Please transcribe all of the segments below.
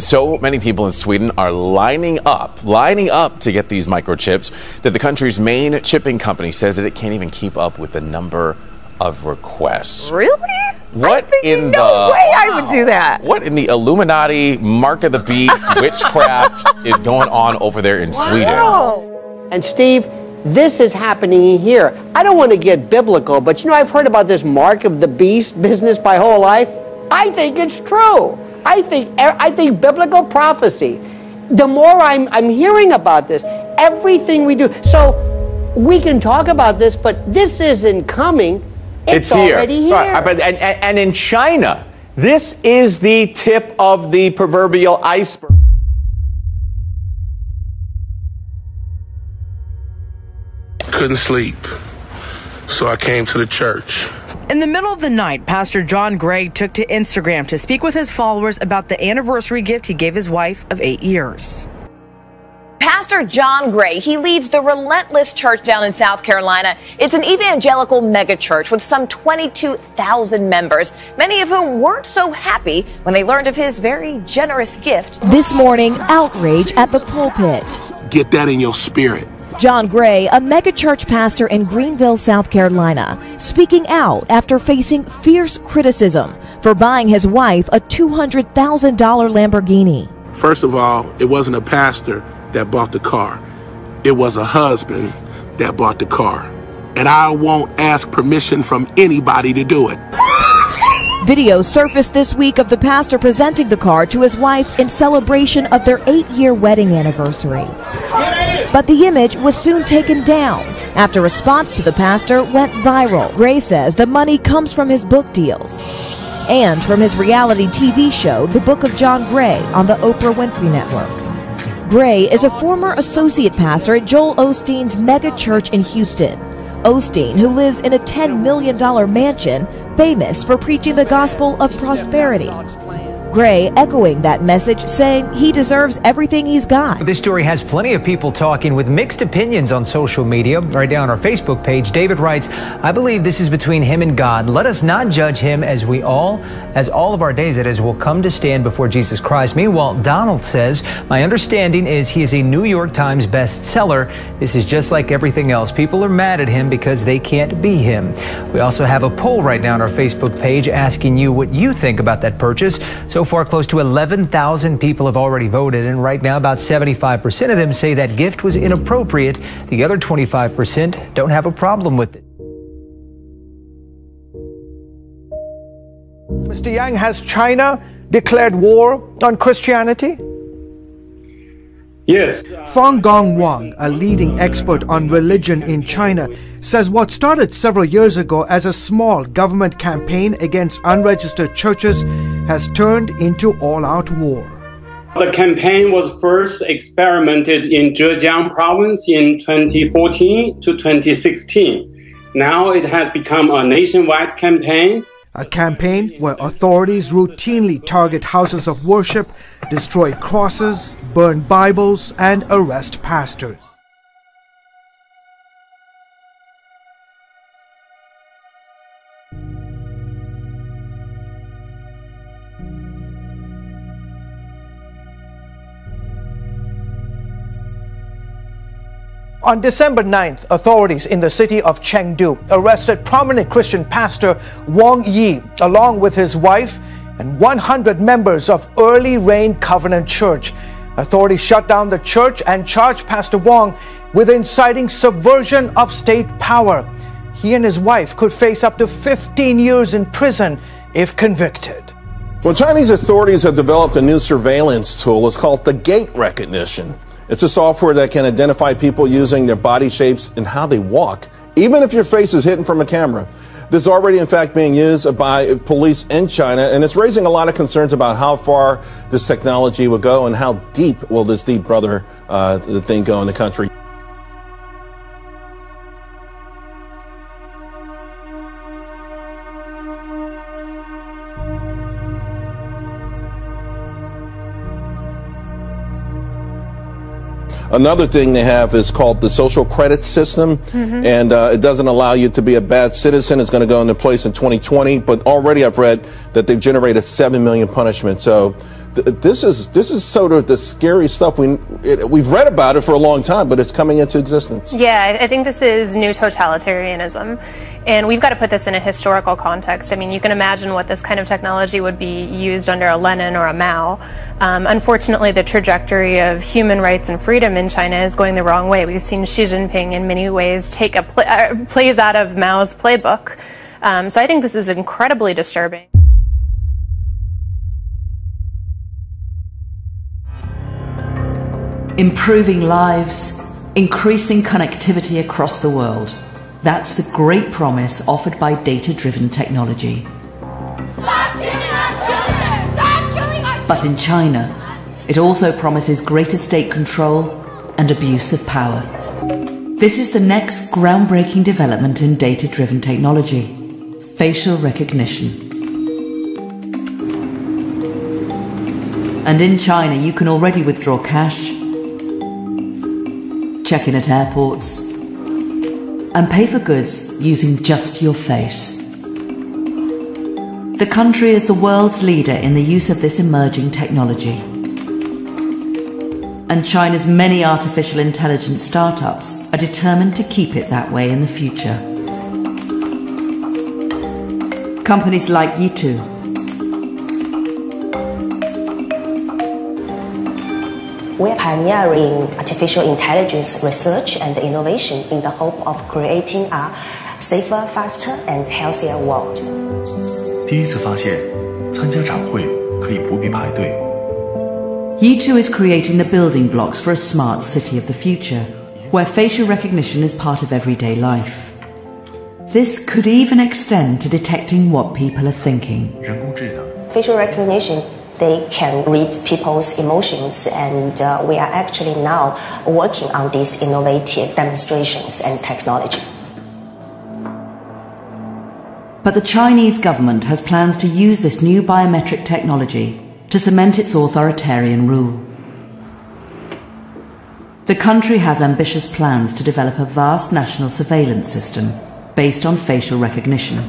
So many people in Sweden are lining up to get these microchips that the country's main chipping company says that it can't even keep up with the number of requests. Really? What in no way I would do that. What in the Illuminati, Mark of the Beast, witchcraft is going on over there in Sweden? And Steve, this is happening here. I don't want to get biblical, but you know, I've heard about this Mark of the Beast business my whole life. I think it's true. I think biblical prophecy. The more I'm hearing about this, everything we do. So we can talk about this, but this isn't coming. It's already here. Right. And in China, this is the tip of the proverbial iceberg. Couldn't sleep, so I came to the church. In the middle of the night, Pastor John Gray took to Instagram to speak with his followers about the anniversary gift he gave his wife of 8 years. Pastor John Gray, he leads the Relentless Church down in South Carolina. It's an evangelical megachurch with some 22,000 members, many of whom weren't so happy when they learned of his very generous gift. This morning, outrage at the pulpit. Get that in your spirit. John Gray, a megachurch pastor in Greenville, South Carolina, speaking out after facing fierce criticism for buying his wife a $200,000 Lamborghini. First of all, it wasn't a pastor that bought the car. It was a husband that bought the car. And I won't ask permission from anybody to do it. Video surfaced this week of the pastor presenting the car to his wife in celebration of their 8-year wedding anniversary. But the image was soon taken down after response to the pastor went viral. Gray says the money comes from his book deals and from his reality TV show, The Book of John Gray, on the Oprah Winfrey Network. Gray is a former associate pastor at Joel Osteen's mega church in Houston. Osteen, who lives in a $10 million mansion, famous for preaching the gospel of prosperity. Gray echoing that message, saying he deserves everything he's got. This story has plenty of people talking with mixed opinions on social media. Right down our Facebook page, David writes, I believe this is between him and God. Let us not judge him as all of our days, that is, will come to stand before Jesus Christ. Meanwhile, Donald says, my understanding is he is a New York Times bestseller. This is just like everything else. People are mad at him because they can't be him. We also have a poll right now on our Facebook page asking you what you think about that purchase. So far, close to 11,000 people have already voted, and right now about 75% of them say that gift was inappropriate. The other 25% don't have a problem with it. Mr. Yang, has China declared war on Christianity? Yes. Fang Gong Wang, a leading expert on religion in China, says what started several years ago as a small government campaign against unregistered churches has turned into all-out war. The campaign was first experimented in Zhejiang province in 2014 to 2016. Now it has become a nationwide campaign. A campaign where authorities routinely target houses of worship, destroy crosses, burn Bibles, and arrest pastors. On December 9th, authorities in the city of Chengdu arrested prominent Christian pastor Wang Yi, along with his wife and 100 members of Early Rain Covenant Church. Authorities shut down the church and charged Pastor Wang with inciting subversion of state power. He and his wife could face up to 15 years in prison if convicted. Well, Chinese authorities have developed a new surveillance tool. It's called the gait recognition. It's a software that can identify people using their body shapes and how they walk, even if your face is hidden from a camera. This is already, in fact, being used by police in China, and it's raising a lot of concerns about how far this technology will go and how deep will this deep brother thing go in the country. Another thing they have is called the social credit system, and it doesn't allow you to be a bad citizen. It's going to go into place in 2020, but already I've read that they've generated 7 million punishments. So This is sort of the scary stuff. We've read about it for a long time, but it's coming into existence. Yeah, I think this is new totalitarianism, and we've got to put this in a historical context. I mean, you can imagine what this kind of technology would be used under a Lenin or a Mao. Unfortunately, the trajectory of human rights and freedom in China is going the wrong way. We've seen Xi Jinping in many ways take plays out of Mao's playbook. So I think this is incredibly disturbing. Improving lives, increasing connectivity across the world. That's the great promise offered by data-driven technology. Stop killing our children! Stop killing our children! But in China, it also promises greater state control and abuse of power. This is the next groundbreaking development in data-driven technology: facial recognition. And in China, you can already withdraw cash, check in at airports, and pay for goods using just your face. The country is the world's leader in the use of this emerging technology. And China's many artificial intelligence startups are determined to keep it that way in the future. Companies like Y2, we're pioneering artificial intelligence research and innovation in the hope of creating a safer, faster, and healthier world. 第一次发现，参加展会可以不必排队。Y2 is creating the building blocks for a smart city of the future, where facial recognition is part of everyday life. This could even extend to detecting what people are thinking. 人工智能 Facial recognition, they can read people's emotions, and we are actually now working on these innovative demonstrations and technology. But the Chinese government has plans to use this new biometric technology to cement its authoritarian rule. The country has ambitious plans to develop a vast national surveillance system based on facial recognition.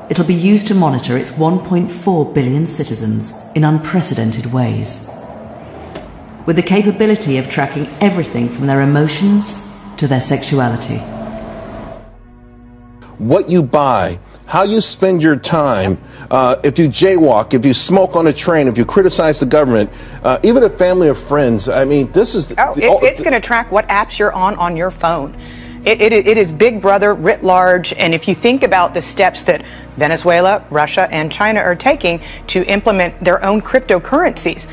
It'll be used to monitor its 1.4 billion citizens in unprecedented ways, with the capability of tracking everything from their emotions to their sexuality. What you buy, how you spend your time, if you jaywalk, if you smoke on a train, if you criticize the government, even a family or friends. I mean, this is... It's going to track what apps you're on your phone. It is Big Brother writ large, and if you think about the steps that Venezuela, Russia, and China are taking to implement their own cryptocurrencies,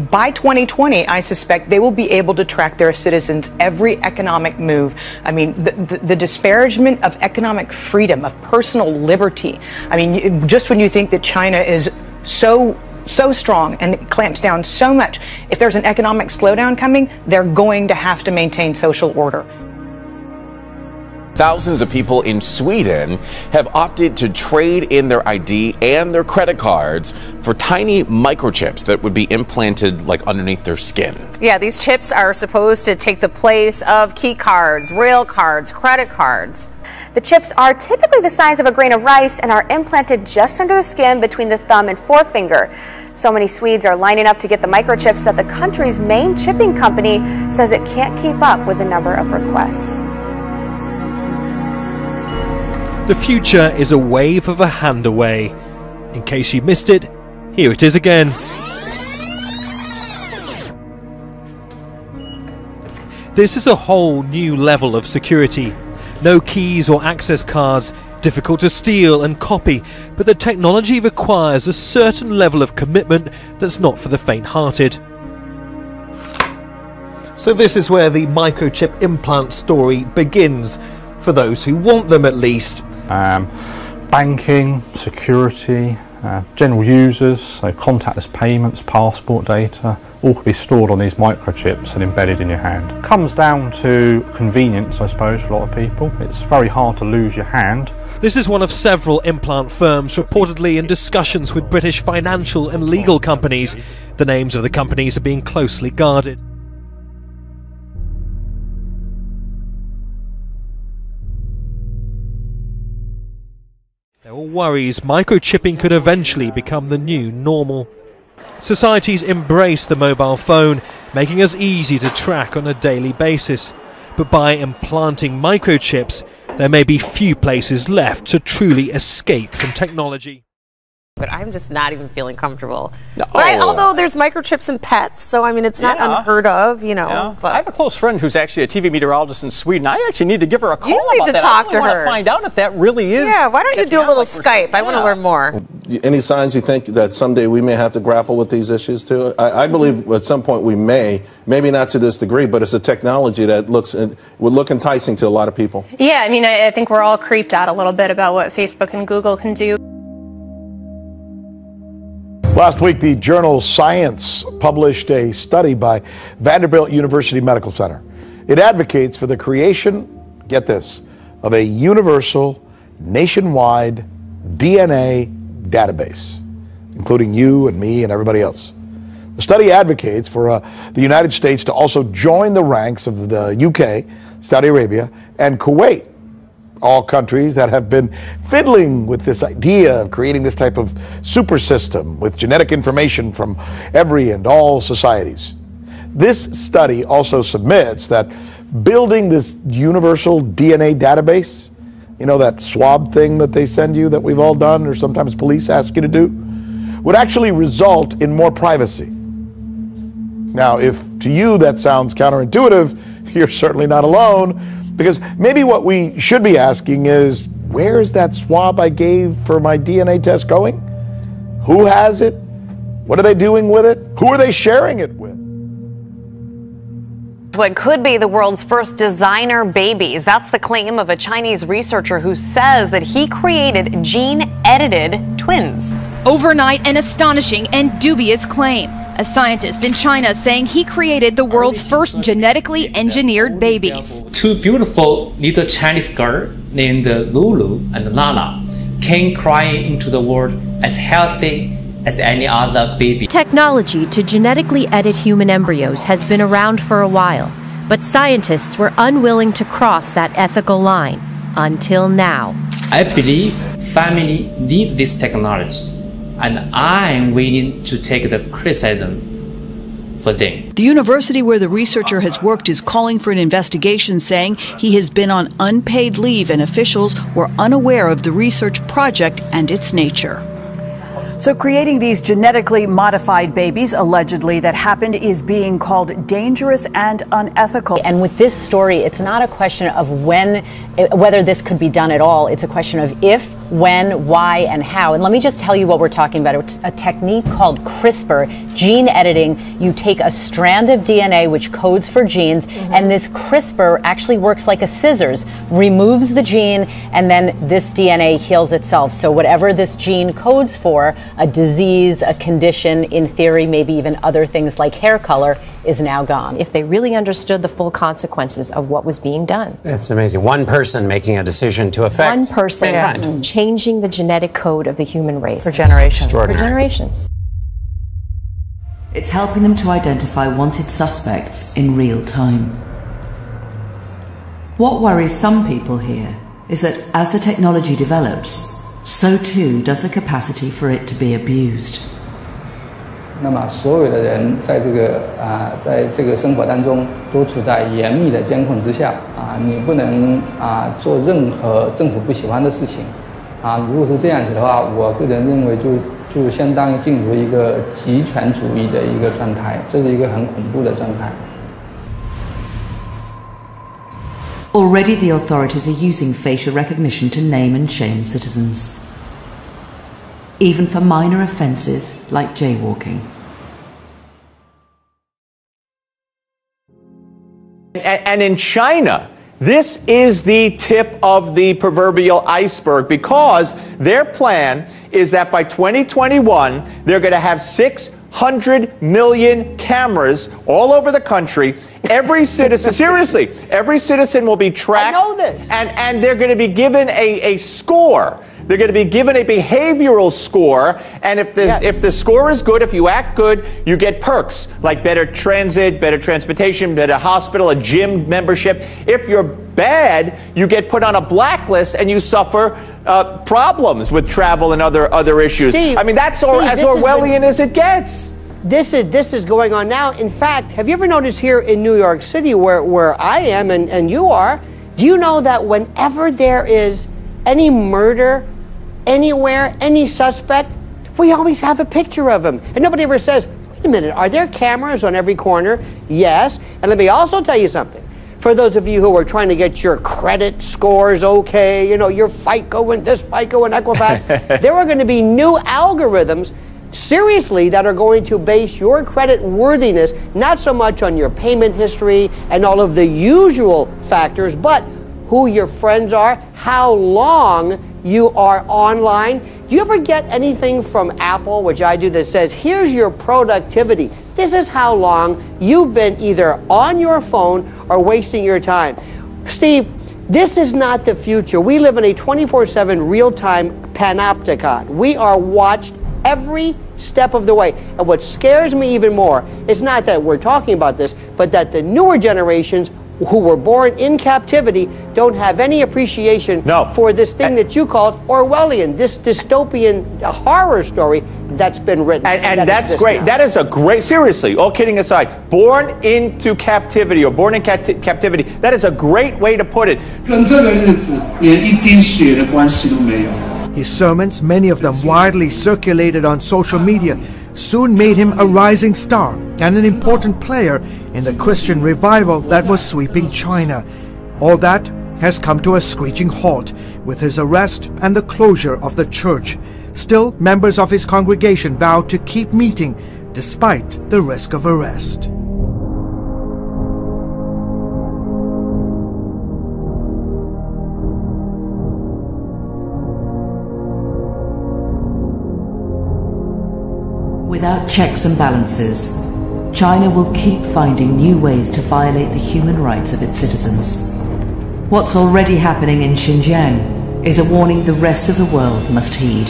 by 2020, I suspect they will be able to track their citizens' every economic move. I mean, the disparagement of economic freedom, of personal liberty. I mean, just when you think that China is so strong and clamps down so much, if there's an economic slowdown coming, they're going to have to maintain social order. Thousands of people in Sweden have opted to trade in their ID and their credit cards for tiny microchips that would be implanted like underneath their skin. Yeah, these chips are supposed to take the place of key cards, rail cards, credit cards. The chips are typically the size of a grain of rice and are implanted just under the skin between the thumb and forefinger. So many Swedes are lining up to get the microchips that the country's main chipping company says it can't keep up with the number of requests. The future is a wave of a hand away. In case you missed it, here it is again. This is a whole new level of security. No keys or access cards, difficult to steal and copy, but the technology requires a certain level of commitment that's not for the faint-hearted. So this is where the microchip implant story begins, for those who want them at least. Banking, security, general users, so contactless payments, passport data, all could be stored on these microchips and embedded in your hand. Comes down to convenience, I suppose, for a lot of people. It's very hard to lose your hand. This is one of several implant firms reportedly in discussions with British financial and legal companies. The names of the companies are being closely guarded. There were worries microchipping could eventually become the new normal. Societies embrace the mobile phone, making us easy to track on a daily basis. But by implanting microchips, there may be few places left to truly escape from technology. But I'm just not even feeling comfortable. No. Right? Although there's microchips in pets, so I mean it's not unheard of, you know. Yeah. But I have a close friend who's actually a TV meteorologist in Sweden. I actually need to give her a call you need about to that. talk to I want her. to find out if that really is. Yeah, why don't you do a little Skype? I want to learn more. Any signs you think that someday we may have to grapple with these issues too? I believe at some point we may, maybe not to this degree, but it's a technology that would look enticing to a lot of people. Yeah, I mean, I think we're all creeped out a little bit about what Facebook and Google can do. Last week, the journal Science published a study by Vanderbilt University Medical Center. It advocates for the creation, get this, of a universal, nationwide DNA database, including you and me and everybody else. The study advocates for the United States to also join the ranks of the UK, Saudi Arabia, and Kuwait, all countries that have been fiddling with this idea of creating this type of super system with genetic information from every and all societies. This study also submits that building this universal DNA database, you know, that swab thing that they send you that we've all done or sometimes police ask you to do, would actually result in more privacy. Now, if to you that sounds counterintuitive, you're certainly not alone. Because maybe what we should be asking is, where is that swab I gave for my DNA test going? Who has it? What are they doing with it? Who are they sharing it with? What could be the world's first designer babies. That's the claim of a Chinese researcher who says that he created gene-edited twins. Overnight, an astonishing and dubious claim. A scientist in China saying he created the world's first genetically engineered babies. Two beautiful little Chinese girls named Lulu and Lala came crying into the world as healthy as any other baby. Technology to genetically edit human embryos has been around for a while, but scientists were unwilling to cross that ethical line until now. I believe family need this technology, and I'm willing to take the criticism for them. The university where the researcher has worked is calling for an investigation, saying he has been on unpaid leave and officials were unaware of the research project and its nature. So creating these genetically modified babies, allegedly, that happened is being called dangerous and unethical. And with this story, it's not a question of whether this could be done at all. It's a question of if, when, why, and how. And let me just tell you what we're talking about. It's a technique called CRISPR, gene editing. You take a strand of DNA which codes for genes, and this CRISPR actually works like a scissors, removes the gene, and then this DNA heals itself. So whatever this gene codes for, a disease, a condition, in theory, maybe even other things like hair color, is now gone. If they really understood the full consequences of what was being done. It's amazing. One person making a decision to affect one person mankind. Changing the genetic code of the human race. For generations. For generations. It's helping them to identify wanted suspects in real time. What worries some people here is that as the technology develops, so too does the capacity for it to be abused. 那么所有的人在这个生活当中都处在严密的监控之下你不能做任何政府不喜欢的事情如果是这样子的话，我个人认为就相当于进入一个极权主义的一个状态，这是一个很恐怖的状态。Already the authorities are using facial recognition to name and shame citizens, even for minor offences like jaywalking. And in China, this is the tip of the proverbial iceberg, because their plan is that by 2021, they're going to have 600 million cameras all over the country. Every citizen, seriously, every citizen will be tracked. I know this. And they're going to be given a score They're going to be given a behavioral score, and if the score is good, if you act good, you get perks like better transit, better transportation, better hospital, a gym membership. If you're bad, you get put on a blacklist and you suffer problems with travel and other issues. Steve, I mean, that's as Orwellian as it gets. This is going on now. In fact, have you ever noticed here in New York City, where I am and you are, do you know that whenever there is any murder anywhere, any suspect, we always have a picture of him. And nobody ever says, wait a minute, are there cameras on every corner? Yes. And let me also tell you something. For those of you who are trying to get your credit scores okay, you know, your FICO and this FICO and Equifax, there are going to be new algorithms, seriously, that are going to base your credit worthiness not so much on your payment history and all of the usual factors, but who your friends are, how long you are online. Do you ever get anything from Apple, which I do, that says, here's your productivity. This is how long you've been either on your phone or wasting your time. Steve, this is not the future. We live in a 24/7 real-time panopticon. We are watched every step of the way. And what scares me even more is not that we're talking about this, but that the newer generations who were born in captivity don't have any appreciation for this thing that you called Orwellian, this dystopian horror story that's been written. And that's great. Now. That is a great, seriously, all kidding aside, born into captivity or born in captivity, that is a great way to put it. His sermons, many of them widely circulated on social media, soon made him a rising star and an important player in the Christian revival that was sweeping China. All that has come to a screeching halt with his arrest and the closure of the church. Still, members of his congregation vowed to keep meeting despite the risk of arrest. Without checks and balances, China will keep finding new ways to violate the human rights of its citizens. What's already happening in Xinjiang is a warning the rest of the world must heed.